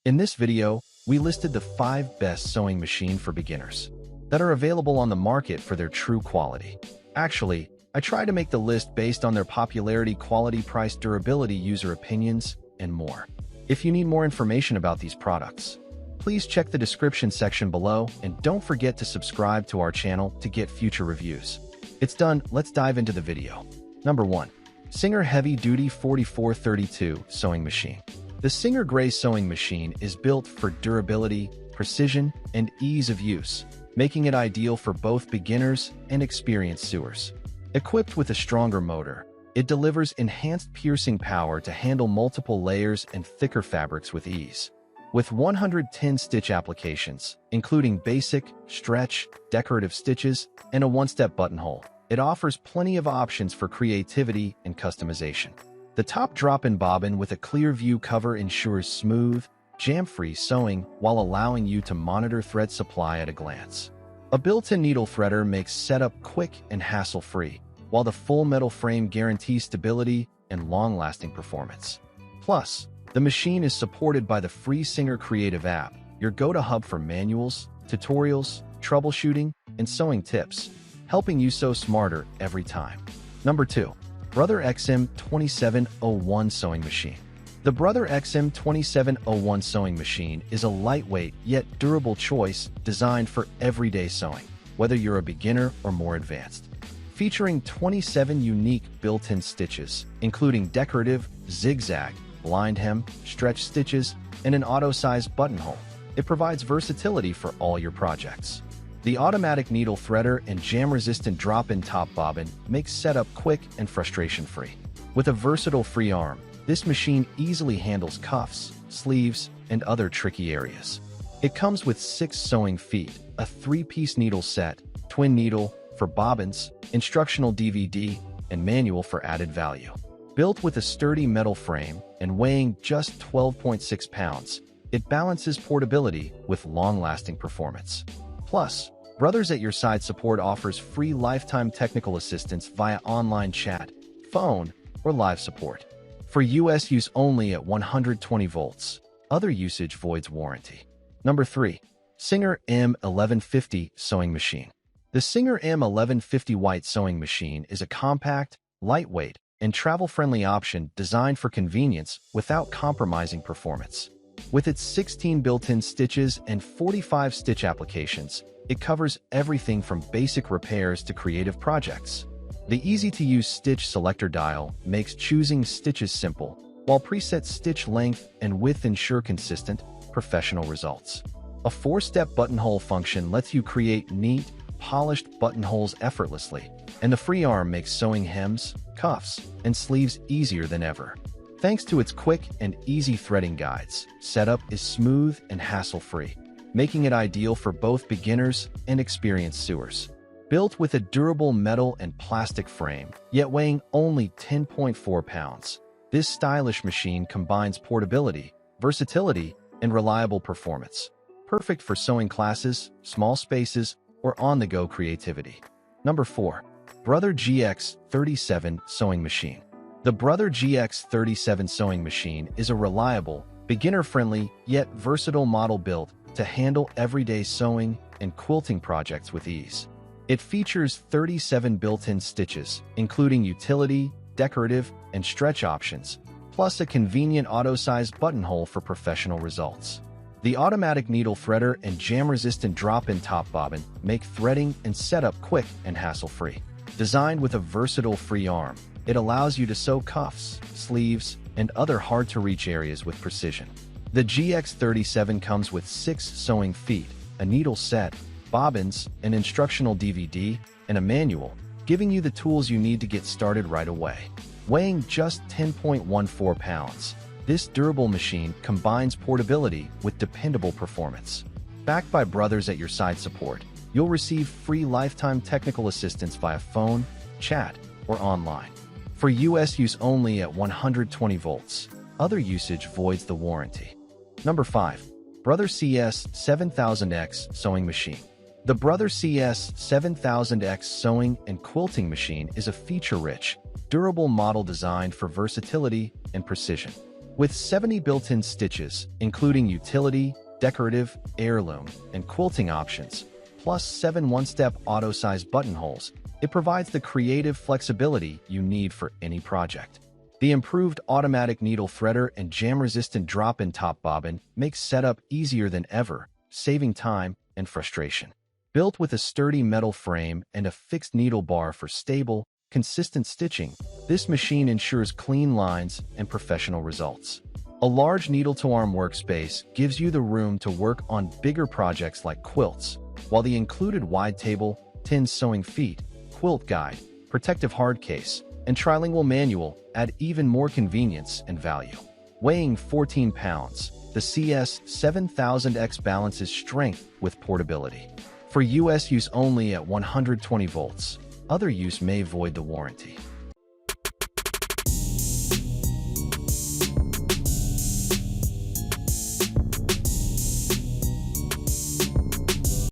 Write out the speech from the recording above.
In this video, we listed the 5 best sewing machine for beginners that are available on the market for their true quality. Actually, I tried to make the list based on their popularity, quality, price, durability, user opinions, and more. If you need more information about these products, please check the description section below and don't forget to subscribe to our channel to get future reviews. It's done, let's dive into the video. Number 1. Singer Heavy Duty 4432 Sewing Machine. The Singer Gray Sewing Machine is built for durability, precision, and ease of use, making it ideal for both beginners and experienced sewers. Equipped with a stronger motor, it delivers enhanced piercing power to handle multiple layers and thicker fabrics with ease. With 110 stitch applications, including basic, stretch, decorative stitches, and a one-step buttonhole, it offers plenty of options for creativity and customization. The top drop-in bobbin with a clear view cover ensures smooth, jam-free sewing while allowing you to monitor thread supply at a glance. A built-in needle threader makes setup quick and hassle-free, while the full metal frame guarantees stability and long-lasting performance. Plus, the machine is supported by the free Singer Creative app, your go-to hub for manuals, tutorials, troubleshooting, and sewing tips, helping you sew smarter every time. Number 2. Brother XM2701 Sewing Machine. The Brother XM2701 Sewing Machine is a lightweight yet durable choice designed for everyday sewing, whether you're a beginner or more advanced. Featuring 27 unique built-in stitches, including decorative, zigzag, blind hem, stretch stitches, and an auto-sized buttonhole, it provides versatility for all your projects. The automatic needle threader and jam-resistant drop-in top bobbin makes setup quick and frustration-free. With a versatile free arm, this machine easily handles cuffs, sleeves, and other tricky areas. It comes with 6 sewing feet, a 3-piece needle set, twin needle for bobbins, instructional DVD, and manual for added value. Built with a sturdy metal frame and weighing just 12.6 pounds, it balances portability with long-lasting performance. Plus, Brothers at Your Side Support offers free lifetime technical assistance via online chat, phone, or live support. For US use only at 120 volts. Other usage voids warranty. Number 3. Singer M1150 Sewing Machine. The Singer M1150 White Sewing Machine is a compact, lightweight, and travel-friendly option designed for convenience without compromising performance. With its 16 built-in stitches and 45 stitch applications, it covers everything from basic repairs to creative projects. The easy-to-use stitch selector dial makes choosing stitches simple, while preset stitch length and width ensure consistent, professional results. A 4-step buttonhole function lets you create neat, polished buttonholes effortlessly, and the free arm makes sewing hems, cuffs, and sleeves easier than ever. Thanks to its quick and easy threading guides, setup is smooth and hassle-free, making it ideal for both beginners and experienced sewers. Built with a durable metal and plastic frame, yet weighing only 10.4 pounds, this stylish machine combines portability, versatility, and reliable performance. Perfect for sewing classes, small spaces, or on-the-go creativity. Number 4. Brother GX37 Sewing Machine. The Brother GX37 Sewing Machine is a reliable, beginner-friendly, yet versatile model built to handle everyday sewing and quilting projects with ease. It features 37 built-in stitches, including utility, decorative, and stretch options, plus a convenient auto-sized buttonhole for professional results. The automatic needle threader and jam-resistant drop-in top bobbin make threading and setup quick and hassle-free. Designed with a versatile free arm, it allows you to sew cuffs, sleeves, and other hard-to-reach areas with precision. The GX37 comes with 6 sewing feet, a needle set, bobbins, an instructional DVD, and a manual, giving you the tools you need to get started right away. Weighing just 10.14 pounds, this durable machine combines portability with dependable performance. Backed by Brothers at Your Side Support, you'll receive free lifetime technical assistance via phone, chat, or online. For US use only at 120 volts. Other usage voids the warranty. Number 5. Brother CS7000X Sewing Machine. The Brother CS7000X Sewing and Quilting Machine is a feature-rich, durable model designed for versatility and precision. With 70 built-in stitches, including utility, decorative, heirloom, and quilting options, plus 7 one-step auto-size buttonholes, it provides the creative flexibility you need for any project. The improved automatic needle threader and jam-resistant drop-in top bobbin makes setup easier than ever, saving time and frustration. Built with a sturdy metal frame and a fixed needle bar for stable, consistent stitching, this machine ensures clean lines and professional results. A large needle-to-arm workspace gives you the room to work on bigger projects like quilts, while the included wide table, tin sewing feet, quilt guide, protective hard case, and trilingual manual add even more convenience and value. Weighing 14 pounds, the CS7000X balances strength with portability. For US use only at 120 volts. Other use may void the warranty.